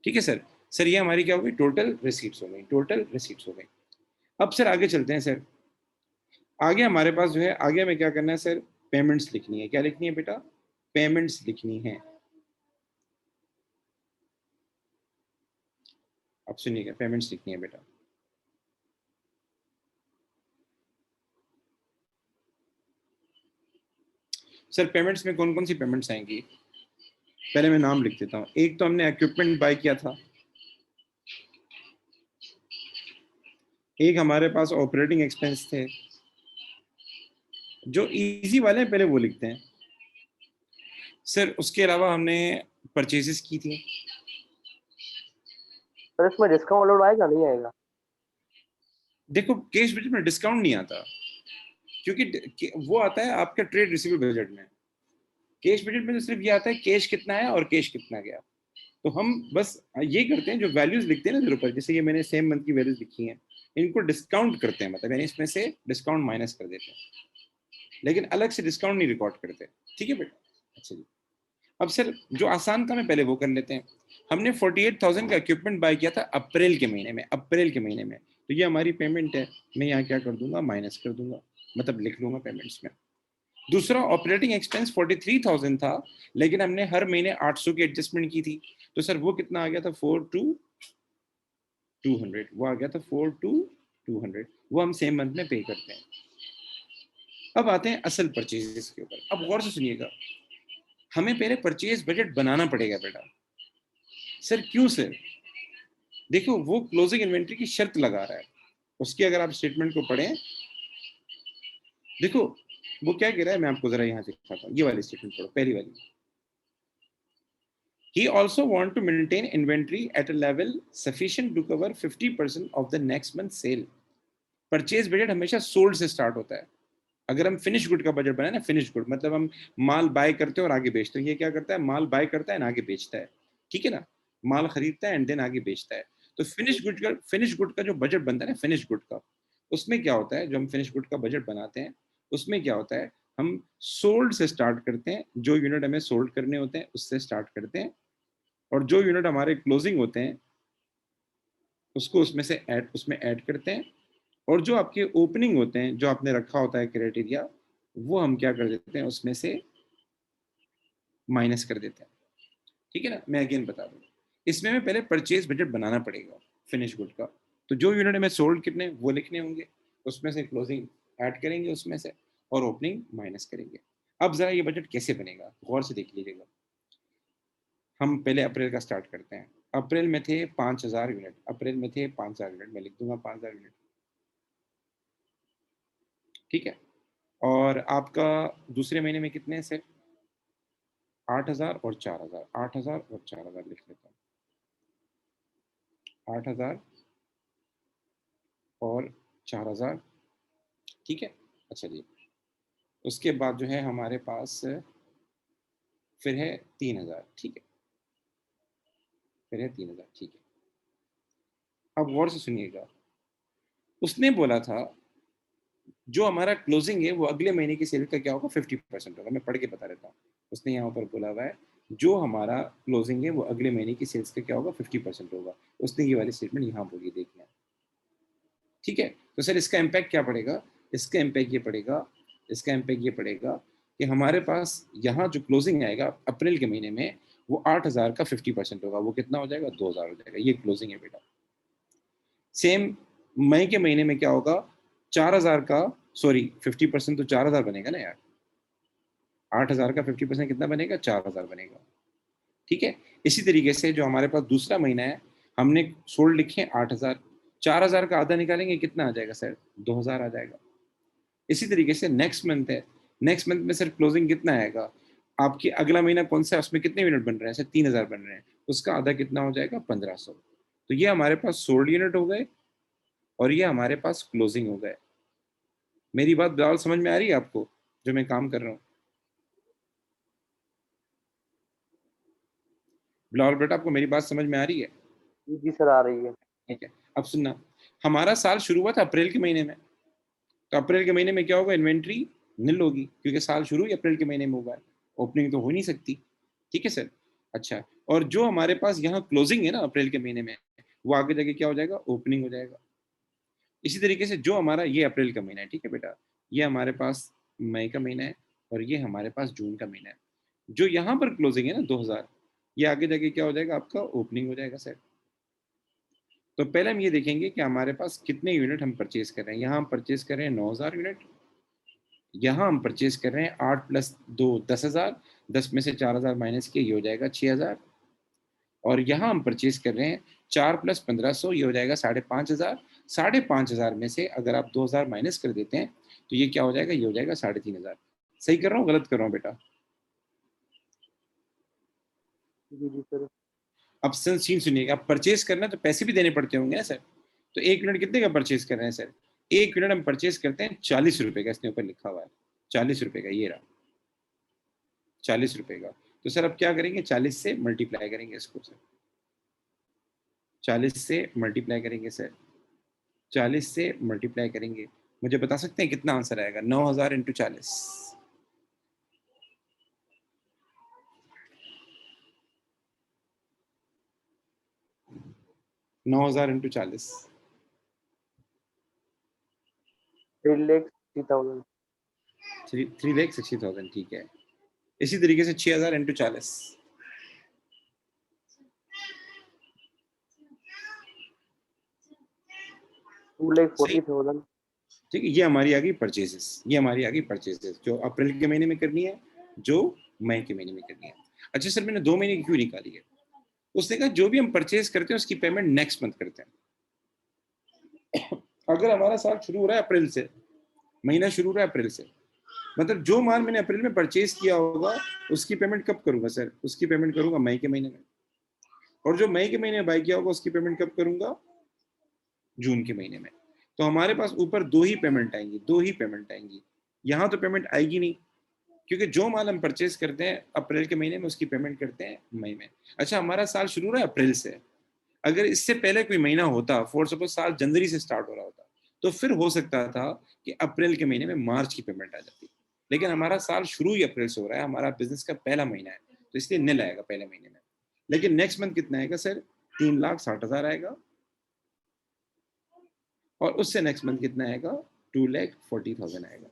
[SPEAKER 1] ठीक है सर। सर ये हमारी क्या हो गई? टोटल रिसीट्स हो गई, टोटल रिसीट्स हो गई। अब सर आगे चलते हैं सर। आगे हमारे पास जो है, आगे हमें क्या करना है सर? पेमेंट्स लिखनी है। क्या लिखनी है बेटा? पेमेंट्स लिखनी है। अब सुनिएगा, पेमेंट्स लिखनी है बेटा। सर पेमेंट्स में कौन कौन सी पेमेंट्स आएंगी? पहले मैं नाम लिख देता हूँ। एक तो हमने इक्विपमेंट बाय किया था, एक हमारे पास ऑपरेटिंग एक्सपेंस थे। जो इजी वाले हैं पहले वो लिखते हैं सर। उसके अलावा हमने परचेजेस की थी।
[SPEAKER 2] सर इसमें डिस्काउंट अलाउड आएगा नहीं आएगा?
[SPEAKER 1] देखो कैश बजट में डिस्काउंट नहीं आता, क्योंकि वो आता है आपके ट्रेड रिसीवेबल बजट में। कैश बजट में तो सिर्फ ये आता है कैश कितना है और कैश कितना गया। तो हम बस ये करते हैं, जो वैल्यूज लिखते हैं ना इधर ऊपर, जैसे ये मैंने सेम मंथ की वैल्यूज लिखी हैं, इनको डिस्काउंट करते हैं, मतलब यानी इसमें से डिस्काउंट माइनस कर देते हैं, लेकिन अलग से डिस्काउंट नहीं रिकॉर्ड करते। ठीक है बेटा? अच्छा जी। अब सर जो आसान काम है पहले वो कर लेते हैं। हमने 48,000 का इक्विपमेंट बाय किया था अप्रैल के महीने में, अप्रैल के महीने में। तो ये हमारी पेमेंट है, मैं यहाँ क्या कर दूंगा? माइनस कर दूंगा, मतलब लिख लूंगा पेमेंट्स में। दूसरा ऑपरेटिंग एक्सपेंस 43,000 था, लेकिन हमने हर महीने 800 की एडजस्टमेंट की थी। तो सर वो कितना आ गया था? 4 to 200, वो आ गया था 4 to 200। वो हम सेम मंथ में पे करते हैं। अब आते हैं असल परचेजेस के ऊपर। अब गौर से सुनिएगा, हमें पहले परचेज बजट बनाना पड़ेगा बेटा। सर क्यों सर? देखो वो क्लोजिंग इन्वेंट्री की शर्त लगा रहा है, उसकी अगर आप स्टेटमेंट को पढ़ें, देखो वो क्या कह रहा है, मैं आपको जरा यहाँ से दिखाता हूँ। ये वाली स्टेटमेंट पढ़ो, पहली वाली। He also want to maintain inventory at a level sufficient to cover 50% of the next month sale. Purchase budget हमेशा सोल्ड से स्टार्ट होता है। अगर हम फिनिश गुड का बजट बनाए ना, फिनिश गुड मतलब हम माल बाय करते हैं और आगे बेचते हैं। ये क्या करता है? माल बाय करता है ना आगे बेचता है। ठीक है ना? माल खरीदता है एंड देन आगे बेचता है। तो फिनिश गुड का जो बजट बनता है ना, फिनिश गुड का, उसमें क्या होता है? जो हम फिनिश गुड का बजट बनाते हैं उसमें क्या होता है? हम सोल्ड से स्टार्ट करते हैं, जो यूनिट हमें सोल्ड करने होते हैं उससे स्टार्ट करते हैं, और जो यूनिट हमारे क्लोजिंग होते हैं उसको उसमें ऐड करते हैं, और जो आपके ओपनिंग होते हैं, जो आपने रखा होता है क्राइटेरिया, वो हम क्या कर देते हैं? उसमें से माइनस कर देते हैं। ठीक है ना? मैं अगेन बता दूं, इसमें हमें पहले परचेज बजट बनाना पड़ेगा फिनिश गुड का। तो जो यूनिट में सोल्ड कितने वो लिखने होंगे, उसमें से क्लोजिंग ऐड करेंगे उसमें से, और ओपनिंग माइनस करेंगे। अब जरा ये बजट कैसे बनेगा गौर से देख लीजिएगा। हम पहले अप्रैल का स्टार्ट करते हैं। अप्रैल में थे 5,000 यूनिट, अप्रैल में थे 5,000 यूनिट, मैं लिख दूंगा 5,000 यूनिट। ठीक है, और आपका दूसरे महीने में कितने हैं सर? 8,000 और 4,000, 8,000 और 4,000 लिख लेता हूँ, 8,000 और 4,000। ठीक है, अच्छा जी। उसके बाद जो है हमारे पास फिर है 3,000। ठीक है, फिर है 3,000। ठीक है, अब गौर से सुनिएगा, उसने बोला था जो हमारा क्लोजिंग है वो अगले महीने की सेल का क्या होगा? 50% होगा। मैं पढ़ के बता देता हूँ, उसने यहाँ पर बोला हुआ है जो हमारा क्लोजिंग है वो अगले महीने की सेल्स का क्या होगा? 50% होगा। उसने ये वाली स्टेटमेंट यहाँ बोली, देखना। ठीक है, तो सर इसका इम्पैक्ट क्या पड़ेगा? इसका इम्पैक्ट ये पड़ेगा, इसका इम्पैक्ट ये पड़ेगा कि हमारे पास यहाँ जो क्लोजिंग आएगा अप्रैल के महीने में, वो 8,000 का 50% होगा। वो कितना हो जाएगा? 2,000 हो जाएगा। ये क्लोजिंग है बेटा। सेम मई के महीने में क्या होगा? 4000 का, सॉरी 50% तो 4000 बनेगा ना यार, 8000 का 50% कितना बनेगा, 4000 बनेगा, ठीक है। इसी तरीके से जो हमारे पास दूसरा महीना है, हमने सोल्ड लिखे 8000, 4000 का आधा निकालेंगे कितना आ जाएगा सर, 2000 आ जाएगा। इसी तरीके से नेक्स्ट मंथ है, नेक्स्ट मंथ में सर क्लोजिंग कितना आएगा, आपकी अगला महीना कौन सा है, उसमें कितने यूनिट बन रहे हैं सर, 3000 बन रहे हैं, उसका आधा कितना हो जाएगा, 1500। तो ये हमारे पास सोल्ड यूनिट हो गए और ये हमारे पास क्लोजिंग हो गए। मेरी बात बिल्कुल समझ में आ रही है आपको, जो मैं काम कर रहा हूँ? बिलावल बेटा, आपको मेरी बात समझ में आ रही है?
[SPEAKER 2] जी सर, आ रही है।
[SPEAKER 1] ठीक है, अब सुनना, हमारा साल शुरू हुआ था अप्रैल के महीने में, तो अप्रैल के महीने में क्या होगा, इन्वेंट्री नील होगी, क्योंकि साल शुरू ही अप्रैल के महीने में हुआ है, ओपनिंग तो हो नहीं सकती, ठीक है सर। अच्छा, और जो हमारे पास यहाँ क्लोजिंग है ना अप्रैल के महीने में, वो आगे जाके क्या हो जाएगा, ओपनिंग हो जाएगा। इसी तरीके से जो हमारा ये अप्रैल का महीना है, ठीक है बेटा, ये हमारे पास मई का महीना है और ये हमारे पास जून का महीना है, जो यहाँ पर क्लोजिंग है ना 2000, ये आगे जाके क्या हो जाएगा, आपका ओपनिंग हो जाएगा सर। तो पहले हम ये देखेंगे कि हमारे पास कितने यूनिट हम परचेज कर रहे हैं। यहाँ हम परचेज कर रहे हैं 9000 यूनिट, यहाँ हम परचेज कर रहे हैं 8 + 2 10,000, 10 में से 4000 माइनस किए, ये हो जाएगा 6000, और यहाँ हम परचेज कर रहे हैं 4 + 1500, ये हो जाएगा 5500, 5500 में से अगर आप 2000 माइनस कर देते हैं तो ये क्या हो जाएगा, ये हो जाएगा 3500। सही कर रहा हूँ, गलत कर रहा हूँ बेटा?
[SPEAKER 2] जी जी सर।
[SPEAKER 1] अब सीन सुनिएगा, अब परचेज करना तो पैसे भी देने पड़ते होंगे ना सर, तो 1 यूनिट कितने का परचेज कर रहे हैं सर, 1 यूनिट हम परचेज करते हैं 40 रुपए का, इसके ऊपर लिखा हुआ है 40 रुपए का, ये रहा 40 रुपए का। तो सर अब क्या करेंगे, 40 से मल्टीप्लाई करेंगे इसको सर, 40 से मल्टीप्लाई करेंगे सर, 40 से मल्टीप्लाई करेंगे, मुझे बता सकते हैं कितना आंसर आएगा, 9000 इंटू 40, 9000 इंटू 40,
[SPEAKER 2] 3,60,000।
[SPEAKER 1] 3,60,000, ठीक है। इसी तरीके से 6000 इंटू 40,
[SPEAKER 2] 2,40,000।
[SPEAKER 1] ठीक है। ये हमारी आ गई परचेजेस, ये हमारी आ गई परचेजेस, जो अप्रैल के महीने में करनी है, जो मई के महीने में करनी है। अच्छा सर, मैंने 2 महीने की क्यों निकाली है? उसने कहा जो भी हम परचेज करते हैं उसकी पेमेंट नेक्स्ट मंथ करते हैं। अगर हमारा साल शुरू हो रहा है अप्रैल से, महीना शुरू हो रहा है अप्रैल से, मतलब जो माल मैंने अप्रैल में परचेज किया होगा उसकी पेमेंट कब करूंगा सर, उसकी पेमेंट करूंगा मई के महीने में, और जो मई के महीने में बाय किया होगा उसकी पेमेंट कब करूंगा, जून के महीने में। तो हमारे पास ऊपर 2 ही पेमेंट आएंगी, 2 ही पेमेंट आएंगी, यहाँ तो पेमेंट आएगी नहीं, क्योंकि जो माल हम परचेज करते हैं अप्रैल के महीने में उसकी पेमेंट करते हैं मई में। अच्छा, हमारा साल शुरू हो रहा है अप्रैल से, अगर इससे पहले कोई महीना होता, फॉर सपोज साल जनवरी से स्टार्ट हो रहा होता, तो फिर हो सकता था कि अप्रैल के महीने में मार्च की पेमेंट आ जाती, लेकिन हमारा साल शुरू ही अप्रैल से हो रहा है, हमारा बिजनेस का पहला महीना है, तो इसलिए निल आएगा पहले महीने में। लेकिन नेक्स्ट मंथ कितना आएगा सर, 3,60,000 आएगा, और उससे नेक्स्ट मंथ कितना आएगा, 2,40,000 आएगा।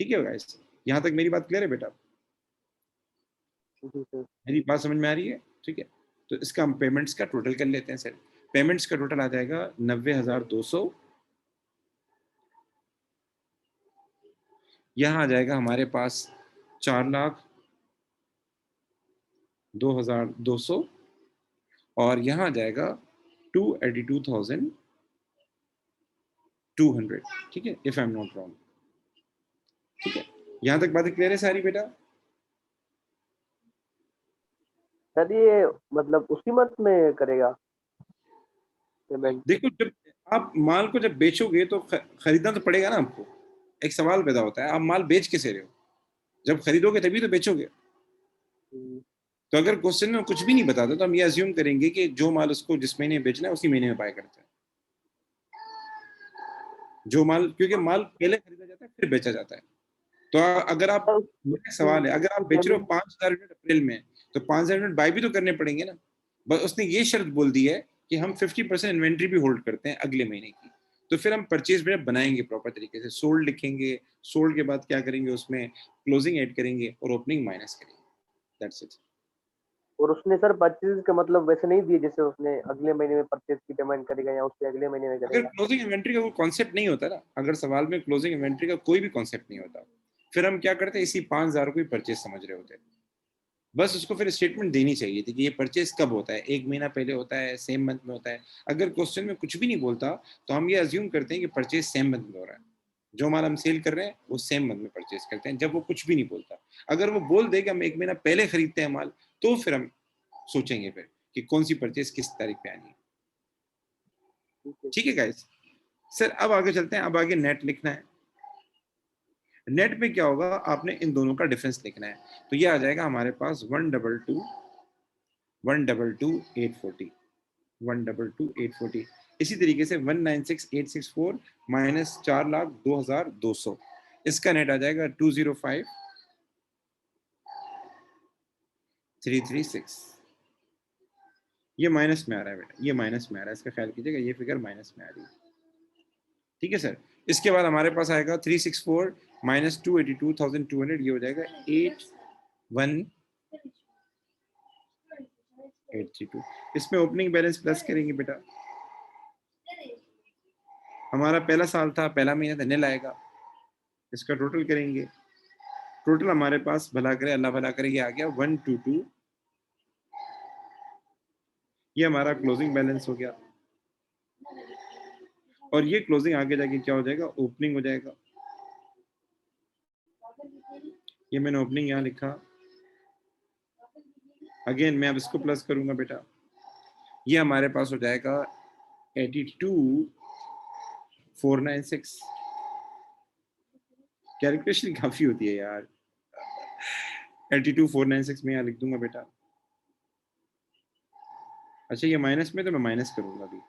[SPEAKER 1] ठीक है गाइस, यहाँ तक मेरी बात क्लियर है बेटा?
[SPEAKER 2] जी सर।
[SPEAKER 1] मेरी बात समझ में आ रही है? ठीक है, तो इसका हम पेमेंट्स का टोटल कर लेते हैं सर। पेमेंट्स का टोटल आ जाएगा 90,200, यहाँ आ जाएगा हमारे पास 4,02,200, और यहाँ आ जाएगा 282,200, ठीक है, if I am not wrong. ठीक है, यहाँ तक बातें क्लियर है सारी बेटा?
[SPEAKER 2] सर ये मतलब उसी मंथ में करेगा पेमेंट?
[SPEAKER 1] देखो, जब आप माल को जब बेचोगे तो खरीदना तो पड़ेगा ना आपको। एक सवाल पैदा होता है, आप माल बेच किसे रहे हो, जब खरीदोगे तभी तो बेचोगे। तो अगर क्वेश्चन में कुछ भी नहीं बताता तो हम ये अज्यूम करेंगे कि जो माल उसको जिस महीने बेचना है उसी महीने में बाय करता है, जो माल, क्योंकि माल पहले खरीदा जाता है फिर बेचा जाता है। तो अगर आप, मेरा सवाल है, अगर आप बेच रहे हो 5,000 यूनिट अप्रैल में, तो 5,000 यूनिट बाय भी तो करने पड़ेंगे ना। बस उसने ये शर्त बोल दी है कि हम 50% इन्वेंट्री भी होल्ड करते हैं अगले महीने की, तो फिर हम परचेज में बनाएंगे प्रॉपर तरीके से, सोल्ड लिखेंगे, सोल्ड के बाद क्या करेंगे, उसमें क्लोजिंग ऐड करेंगे और ओपनिंग माइनस करेंगे, दैट्स इट।
[SPEAKER 2] और उसने सर परचेज का मतलब वैसे नहीं दिए जैसे उसने अगले महीने में परचेज की पेमेंट करेगा या उसके अगले महीने में
[SPEAKER 1] अगर
[SPEAKER 2] करेगा।
[SPEAKER 1] क्लोजिंग इन्वेंट्री का कोई कॉन्सेप्ट नहीं होता ना, अगर सवाल में क्लोजिंग इन्वेंट्री का कोई भी कॉन्सेप्ट नहीं होता, फिर हम क्या करते, इसी 5,000 को ही परचेज समझ रहे होते। बस उसको फिर स्टेटमेंट देनी चाहिए थी कि ये परचेज कब होता है, 1 महीना पहले होता है, सेम मंथ में होता है। अगर क्वेश्चन में कुछ भी नहीं बोलता तो हम ये अज्यूम करते हैं कि परचेज सेम मंथ में हो रहा है, जो माल हम सेल कर रहे हैं वो सेम मंथ में परचेज करते हैं, जब वो कुछ भी नहीं बोलता। अगर वो बोल दे कि हम 1 महीना पहले खरीदते हैं माल, तो फिर हम सोचेंगे फिर कि कौन सी परचेज किस तारीख पे आनी है।
[SPEAKER 2] ठीक है।
[SPEAKER 1] ठीक है गाइस। सर अब आगे चलते हैं, अब आगे नेट लिखना है। नेट में क्या होगा, आपने इन दोनों का डिफरेंस लिखना है। तो ये आ जाएगा हमारे पास 122,840, 122,840। इसी तरीके से 196,864 माइनस 4,02,200, इसका नेट आ जाएगा 205,336। ये माइनस में आ रहा है बेटा, ये माइनस में आ रहा है, इसका ख्याल कीजिएगा, ये फिगर माइनस में आ रही है। ठीक है सर। इसके बाद हमारे पास आएगा 364 माइनस 282,200, ये हो जाएगा 81832। इसमें ओपनिंग बैलेंस प्लस करेंगे बेटा, हमारा पहला साल था, पहला महीना था, निल आएगा। इसका टोटल करेंगे, टोटल हमारे पास भला करे अल्लाह भला करे, ये आ गया 122। ये हमारा क्लोजिंग बैलेंस हो गया, और ये क्लोजिंग आगे जाके क्या हो जाएगा, ओपनिंग हो जाएगा। ये मैंने ओपनिंग यहाँ लिखा। अगेन मैं अब इसको प्लस करूंगा बेटा, ये हमारे पास हो जाएगा 82,496। कैलकुलेशन काफी होती है यार। 82,496 में यहाँ लिख दूंगा बेटा। अच्छा ये माइनस में, तो मैं माइनस करूंगा अभी।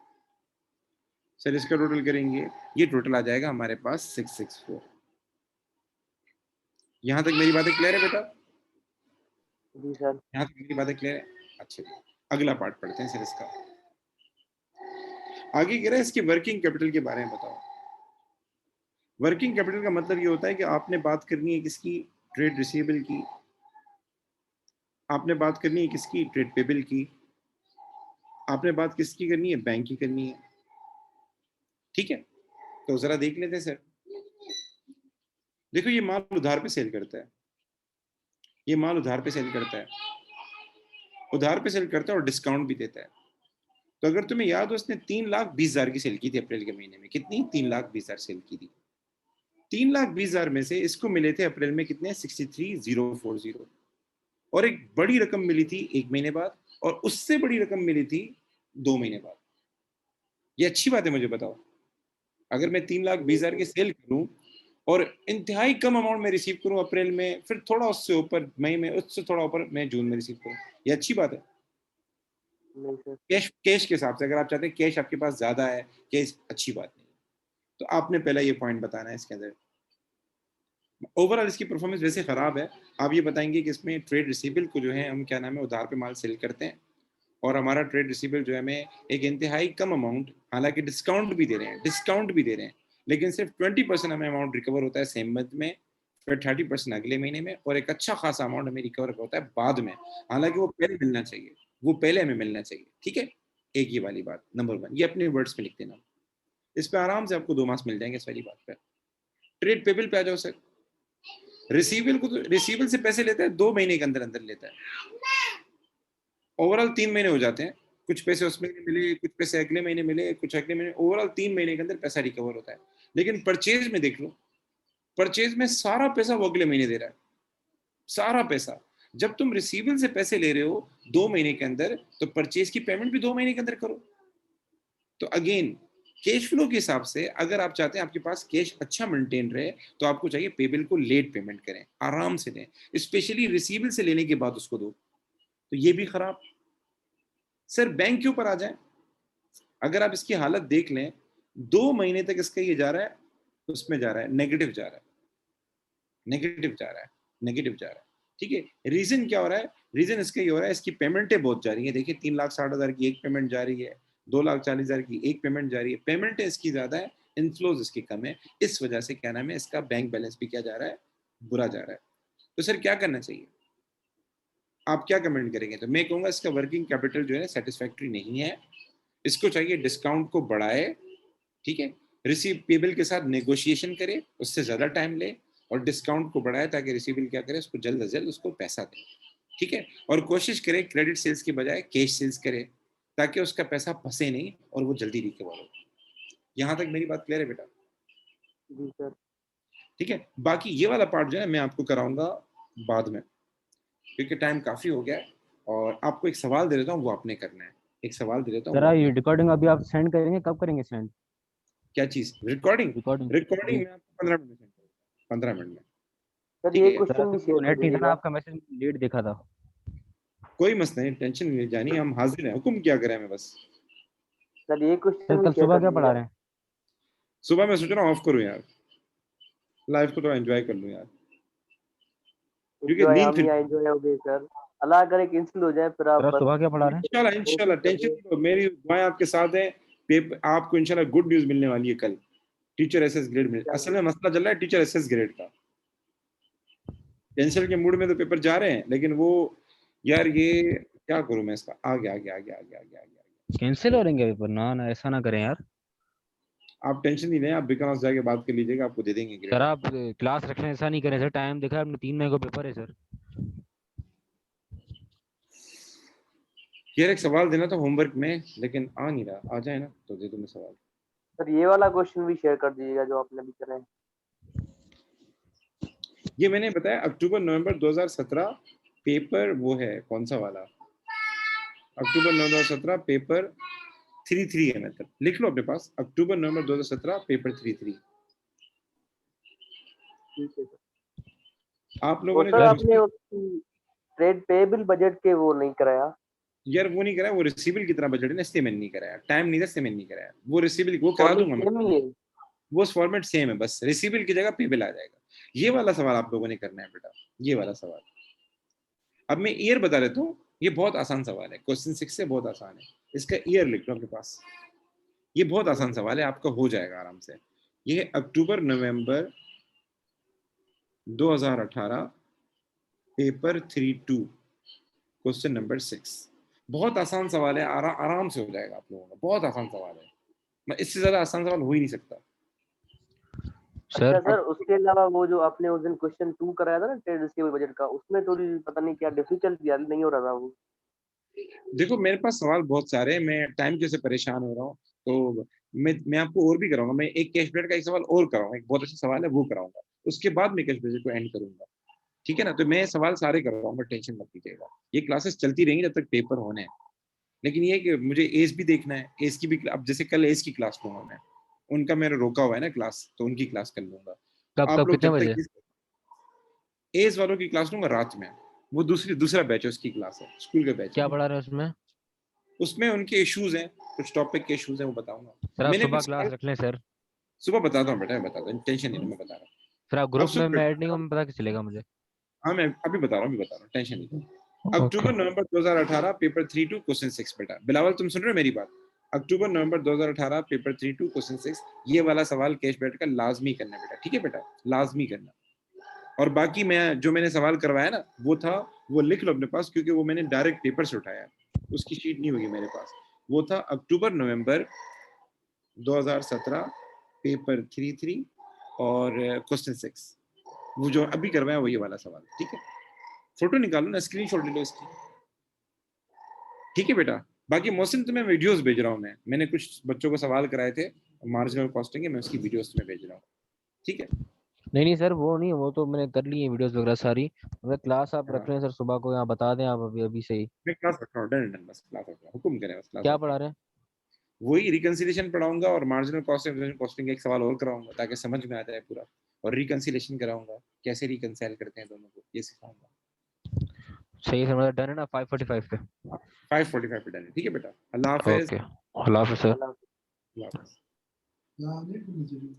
[SPEAKER 1] सर इसका टोटल करेंगे, ये टोटल आ जाएगा हमारे पास 664। यहाँ तक मेरी बातें क्लियर है बेटा?
[SPEAKER 2] जी सर।
[SPEAKER 1] यहाँ तक मेरी बातें क्लियर है? अच्छा जी, अगला पार्ट पढ़ते हैं सर इसका। आगे कह रहा है इसकी वर्किंग कैपिटल के बारे में बताओ। वर्किंग कैपिटल का मतलब ये होता है कि आपने बात करनी है किसकी, ट्रेड रिसीवेबल की, आपने बात करनी है किसकी, ट्रेड पेबल की, आपने बात किसकी करनी है, बैंक की करनी है। ठीक है, तो जरा देख लेते हैं सर। देखो ये माल उधार पे सेल करता है, ये माल उधार पे सेल करता है, उधार पे सेल करता है और डिस्काउंट भी देता है। तो अगर तुम्हें याद हो, उसने 3,20,000 की सेल की थी अप्रैल के महीने में। कितनी? 3,20,000 सेल की थी। 3,20,000 में से इसको मिले थे अप्रैल में कितने, 63,040, और एक बड़ी रकम मिली थी 1 महीने बाद, और उससे बड़ी रकम मिली थी 2 महीने बाद। ये अच्छी बात है, मुझे बताओ। अगर मैं 3,20,000 की सेल करूं और इंतहाई कम अमाउंट में रिसीव करूं अप्रैल में, फिर थोड़ा उससे ऊपर मई में, उससे थोड़ा ऊपर मैं जून में रिसीव करूं, ये अच्छी बात है।
[SPEAKER 2] नहीं सर।
[SPEAKER 1] कैश, कैश के हिसाब से अगर आप चाहते हैं कैश आपके पास ज्यादा है, कैश अच्छी बात नहीं है। तो आपने पहला ये पॉइंट बताना है इसके अंदर। ओवरऑल इसकी परफॉर्मेंस वैसे खराब है। आप ये बताएंगे कि इसमें ट्रेड रिसीवेबल को जो है हम क्या नाम है, उधार पे माल सेल करते हैं, और हमारा ट्रेड रिसीवेबल जो है हमें एक इंतहाई कम अमाउंट, हालांकि डिस्काउंट भी दे रहे हैं, डिस्काउंट भी दे रहे हैं, लेकिन सिर्फ 20% हमें अमाउंट रिकवर होता है सेम मंथ में, फिर 30% अगले महीने में, और एक अच्छा खासा अमाउंट हमें रिकवर होता है बाद में। हालांकि वो पहले मिलना चाहिए, वो पहले हमें मिलना चाहिए। ठीक है, एक ये वाली बात नंबर 1, ये अपने वर्ड्स में लिख देना। इस पे आराम से आपको 2 मार्क्स मिल जाएंगे इस वाली बात पर। ट्रेड पेबल पे आ जाओ सर। रिसीवेबल को तो रिसीवेबल से पैसे लेता है 2 महीने के अंदर अंदर लेता है, ओवरऑल 3 महीने हो जाते हैं। कुछ पैसे उस महीने मिले, कुछ पैसे अगले महीने मिले, कुछ अगले महीने, ओवरऑल 3 महीने के अंदर पैसा रिकवर होता है। लेकिन परचेज में देख लो, परचेज में सारा पैसा वो अगले महीने दे रहा है, सारा पैसा। जब तुम रिसीवेबल से पैसे ले रहे हो 2 महीने के अंदर, तो परचेज की पेमेंट भी 2 महीने के अंदर करो। तो अगेन कैश फ्लो के हिसाब से अगर आप चाहते हैं आपके पास कैश अच्छा मेंटेन रहे, तो आपको चाहिए पेबल को लेट पेमेंट करें, आराम से दें, स्पेशली रिसीवेबल से लेने के बाद उसको दो। तो ये भी खराब। सर बैंक के ऊपर आ जाए, अगर आप इसकी हालत देख लें, 2 महीने तक इसका ये जा रहा है, उसमें जा रहा है, नेगेटिव जा रहा है, नेगेटिव जा रहा है, नेगेटिव जा रहा है। ठीक है, रीजन क्या हो रहा है? रीजन इसका ये हो रहा है, इसकी पेमेंटें बहुत जा रही है। देखिए 3,60,000 की एक पेमेंट जा रही है, 2,40,000 की एक पेमेंट जा रही है, पेमेंटें इसकी ज्यादा है, इनफ्लोज इसकी कम है। इस वजह से क्या नाम है, इसका बैंक बैलेंस भी क्या जा रहा है, बुरा जा रहा है। तो सर क्या करना चाहिए? आप क्या कमेंट करेंगे? तो मैं कहूँगा इसका वर्किंग कैपिटल जो है सेटिस्फैक्टरी नहीं है, इसको चाहिए डिस्काउंट को बढ़ाए, ठीक है, रिसीव पेबल के साथ नेगोशिएशन करे, उससे ज़्यादा टाइम ले और डिस्काउंट को बढ़ाए ताकि रिसीवेबल क्या करे, उसको जल्द से जल्द उसको पैसा दे, ठीक है, और कोशिश करे क्रेडिट सेल्स के बजाय कैश सेल्स करे ताकि उसका पैसा फंसे नहीं और वो जल्दी रिकवर हो। यहाँ तक मेरी बात क्लियर है बेटा?
[SPEAKER 2] जी सर।
[SPEAKER 1] ठीक है, बाकी ये वाला पार्ट जो है मैं आपको कराऊंगा बाद में, क्योंकि टाइम काफ़ी हो गया है और आपको एक सवाल दे देता हूँ, वो आपने करना है। एक सवाल दे देता हूँ,
[SPEAKER 3] सर
[SPEAKER 1] वो
[SPEAKER 3] ये
[SPEAKER 1] आपने
[SPEAKER 3] रिकॉर्डिंग अभी आप सेंड करेंगे, कब करेंगे सेंड?
[SPEAKER 1] क्या चीज़? रिकॉर्डिंग?
[SPEAKER 3] रिकॉर्डिंग
[SPEAKER 1] रिकॉर्डिंग मैं आपको 15 मिनट में सेंड करूँगा, 15 मिनट में,
[SPEAKER 2] सर
[SPEAKER 1] ठीक
[SPEAKER 2] ये
[SPEAKER 1] है?
[SPEAKER 2] क्वेश्चन भी शेयर कर
[SPEAKER 3] नेट नहीं था ना,
[SPEAKER 2] दीजिएगा।
[SPEAKER 3] आपका मैसेज लेट देखा था।
[SPEAKER 1] कोई मसला नहीं, टेंशन नहीं जानी, हम हाजिर हैं, हुक्म क्या करें हमें बस।
[SPEAKER 2] सर ये क्वेश्चन
[SPEAKER 3] सर
[SPEAKER 2] भी
[SPEAKER 3] कल
[SPEAKER 2] शेयर
[SPEAKER 3] सुबह
[SPEAKER 2] कर
[SPEAKER 3] क्या पढ़ा
[SPEAKER 2] दीजिएगा।
[SPEAKER 3] रहे हैं?
[SPEAKER 1] सुबह मैं सोच रहा हूँ ऑफ करूँ यार, लाइफ को थोड़ा एंजॉय कर लूँ यार, क्योंकि
[SPEAKER 2] एंजॉय
[SPEAKER 1] नींद
[SPEAKER 2] हम
[SPEAKER 1] फिर
[SPEAKER 2] यहाँ एंजॉय हो गए सर। अल्लाह करे कैंसिल हो जाए फिर आप
[SPEAKER 3] सर
[SPEAKER 2] बस
[SPEAKER 3] सुबह क्या पढ़ा रहे हैं?
[SPEAKER 1] इंशाल्लाह इंशाल्लाह टेंशन नहीं लो, मेरी दुआएं आपके साथ हैं। पेपर आपको इंशाल्लाह गुड न्यूज़ मिलने वाली है कल, टीचर एसएस ग्रेड मिल, असल में मसला चल रहा है टीचर एसएस ग्रेड का। कैंसिल के मूड में तो पेपर जा रहे हैं, लेकिन वो यार ये क्या करूं मैं इसका, आगे आगे आगे आगे आगे आगे।
[SPEAKER 3] कैंसिल हो रहेंगे पेपर? ना ना, ऐसा ना करें यार।
[SPEAKER 1] आप टेंशन नहीं लें, आप बिकॉज जाके बात कर लीजिएगा, आपको दे देंगे
[SPEAKER 3] सर
[SPEAKER 1] ग्रेड।
[SPEAKER 3] आप क्लास रख रहे हैं, ऐसा नहीं करें सर। टाइम देखा है आपने, 3 मई को पेपर है सर।
[SPEAKER 1] यार एक सवाल देना था होमवर्क में, लेकिन आ नहीं रहा, आ जाए ना तो दे दूं मैं सवाल।
[SPEAKER 2] सर ये वाला क्वेश्चन भी शेयर कर दीजिएगा जो आपने अभी करा है।
[SPEAKER 1] ये मैंने बताया अक्टूबर नवंबर 2017 पेपर वो है, कौन सा वाला? अक्टूबर 2017 पेपर 33 है, मतलब लिख लो अपने पास, अक्टूबर नवंबर 2017 पेपर 33।
[SPEAKER 2] ठीक है सर।
[SPEAKER 1] आप लोगों
[SPEAKER 2] और
[SPEAKER 1] ने
[SPEAKER 2] सर
[SPEAKER 1] जो
[SPEAKER 2] आपने उसकी ट्रेड पेबल बजट के वो नहीं कराया।
[SPEAKER 1] यार वो नहीं कराया, वो रिसीवेबल की तरह बजट है ना, इसलिए मैंने नहीं कराया, टाइम नहीं था इसलिए मैंने नहीं कराया। वो रिसीवेबल वो करा
[SPEAKER 2] फॉर्मेट
[SPEAKER 1] दूंगा मैं,
[SPEAKER 2] सेम ही है।
[SPEAKER 1] वो फॉर्मेट सेम है, बस रिसीवेबल की जगह पेबल आ जाएगा। ये वाला सवाल आप लोगों ने करना है बेटा, ये वाला सवाल। अब मैं ईयर बता देता हूँ, ये बहुत आसान सवाल है, क्वेश्चन 6 से बहुत आसान है, इसका ईयर लिख लो अपने पास। ये बहुत आसान सवाल है, आपका हो जाएगा आराम से। ये है अक्टूबर नवंबर 2018 पेपर 32 क्वेश्चन नंबर 6। बहुत आसान सवाल है, आराम से हो जाएगा आप लोगों का, बहुत आसान सवाल है, मैं इससे ज्यादा आसान सवाल हो ही नहीं सकता।
[SPEAKER 2] अच्छा
[SPEAKER 3] सर
[SPEAKER 2] सर, उसके अलावा वो जो आपने उस दिन क्वेश्चन 2 कराया था ना ट्रेड रिसीवेबल बजट का, उसमें थोड़ी पता नहीं क्या डिफिकल्ट यार नहीं हो रहा था वो।
[SPEAKER 1] देखो मेरे पास सवाल बहुत सारे हैं, मैं टाइम के से परेशान हो रहा हूँ, तो मैं आपको और भी कराऊंगा। मैं एक कैश बजट का एक सवाल और कराऊंगा, एक बहुत अच्छा सवाल है वो कराऊंगा, उसके बाद मैं कैश बजट को एंड करूंगा, ठीक है ना? तो मैं सवाल सारे करवाऊंगा, टेंशन मत लीजिएगा। ये क्लासेस चलती रहेंगी जब तक पेपर होने हैं, लेकिन ये कि मुझे एज भी देखना है, एज की भी, अब जैसे कल एज की क्लास लूंगा मैं, उनका मेरा रोका हुआ है ना क्लास, तो उनकी क्लास कर लूंगा। तो
[SPEAKER 3] कब
[SPEAKER 1] आप
[SPEAKER 3] कब
[SPEAKER 1] लोग
[SPEAKER 3] कितने
[SPEAKER 1] जब
[SPEAKER 3] बजे?
[SPEAKER 1] तक एज वालों की क्लास लूंगा रात में, वो दूसरा बैच है, उसकी क्लास है, स्कूल का बैच है
[SPEAKER 3] क्या
[SPEAKER 1] वो।
[SPEAKER 3] पढ़ा रहे हैं उसमें?
[SPEAKER 1] उसमें उनके इश्यूज हैं, कुछ टॉपिक के इश्यूज हैं, वो बताऊंगा।
[SPEAKER 3] सर आप
[SPEAKER 1] मैंने
[SPEAKER 3] सुबह
[SPEAKER 1] कुछ
[SPEAKER 3] क्लास रख लें सर।
[SPEAKER 1] सुबह बताता हूँ बेटा, मैं बताता हूँ, टेंशन नहीं, मैं बता रहा हूँ।
[SPEAKER 3] फिर आप
[SPEAKER 1] अब
[SPEAKER 3] ग्रुप में
[SPEAKER 1] सुन
[SPEAKER 3] मैं
[SPEAKER 1] बेटा,
[SPEAKER 3] ऐड नहीं हूँ, मैं पता कैसे चलेगा मुझे?
[SPEAKER 1] हाँ मैं अभी बता रहा हूँ, टेंशन नहीं लो।
[SPEAKER 3] ओके।
[SPEAKER 1] अक्टूबर नवंबर 2018 पेपर 32 क्वेश्चन 6 बेटा, बिलावल तुम सुन रहे हो मेरी बात? अक्टूबर नवंबर 2018 पेपर 32 क्वेश्चन 6, ये वाला सवाल कैश बैठ का लाजमी करना बेटा, ठीक है बेटा, लाजमी करना। और बाकी मैंने सवाल करवाया ना, वो था, वो लिख लो अपने पास, क्योंकि वो मैंने डायरेक्ट पेपर से उठाया, उसकी शीट नहीं होगी मेरे पास। वो था अक्टूबर नवंबर 2017 पेपर 33 और क्वेश्चन 6, वो जो अभी करवाया वही वाला सवाल, ठीक है? फोटो निकालो ना, स्क्रीनशॉट ले लो इसकी, ठीक है बेटा? बाकी मोहसिन तुम्हें वीडियोस भेज रहा हूँ मैंने कुछ बच्चों को सवाल कराए थे, मार्जिनल कॉस्टिंग है, मैं उसकी वीडियोस तुम्हें भेज रहा हूँ, ठीक है?
[SPEAKER 3] नहीं नहीं सर, वो नहीं, वो तो मैंने कर ली है वीडियोस वगैरह सारी। अगर क्लास आप रख
[SPEAKER 1] हाँ
[SPEAKER 3] रहे हैं सर सुबह को, यहाँ बता दें आप अभी अभी से ही।
[SPEAKER 1] मैं क्लास रख रहा हूँ, डन डन, बस क्लास रख रहा हूँ, हुक्म करें, बस क्लास
[SPEAKER 3] क्या
[SPEAKER 1] रख रहा
[SPEAKER 3] पढ़ा
[SPEAKER 1] हूँ।
[SPEAKER 3] रहे हैं?
[SPEAKER 1] वही रिकंसिलेशन पढ़ाऊंगा और मार्जिनल कॉस्टिंग कॉस्टिंग का एक सवाल और कराऊंगा ताकि समझ में आ जाए पूरा, और रिकंसिलेशन कराऊंगा, कैसे रिकंसाइल करते हैं दोनों को, ये सिखाऊंगा।
[SPEAKER 3] सही है सर, मतलब डन है ना 5:45 पे?
[SPEAKER 1] 5:45 पे डन है, ठीक है बेटा? अल्लाह हाफिज।
[SPEAKER 3] ओके, अल्लाह हाफिज़ सर।
[SPEAKER 2] अल्लाह
[SPEAKER 1] अल्लाह हाफिज।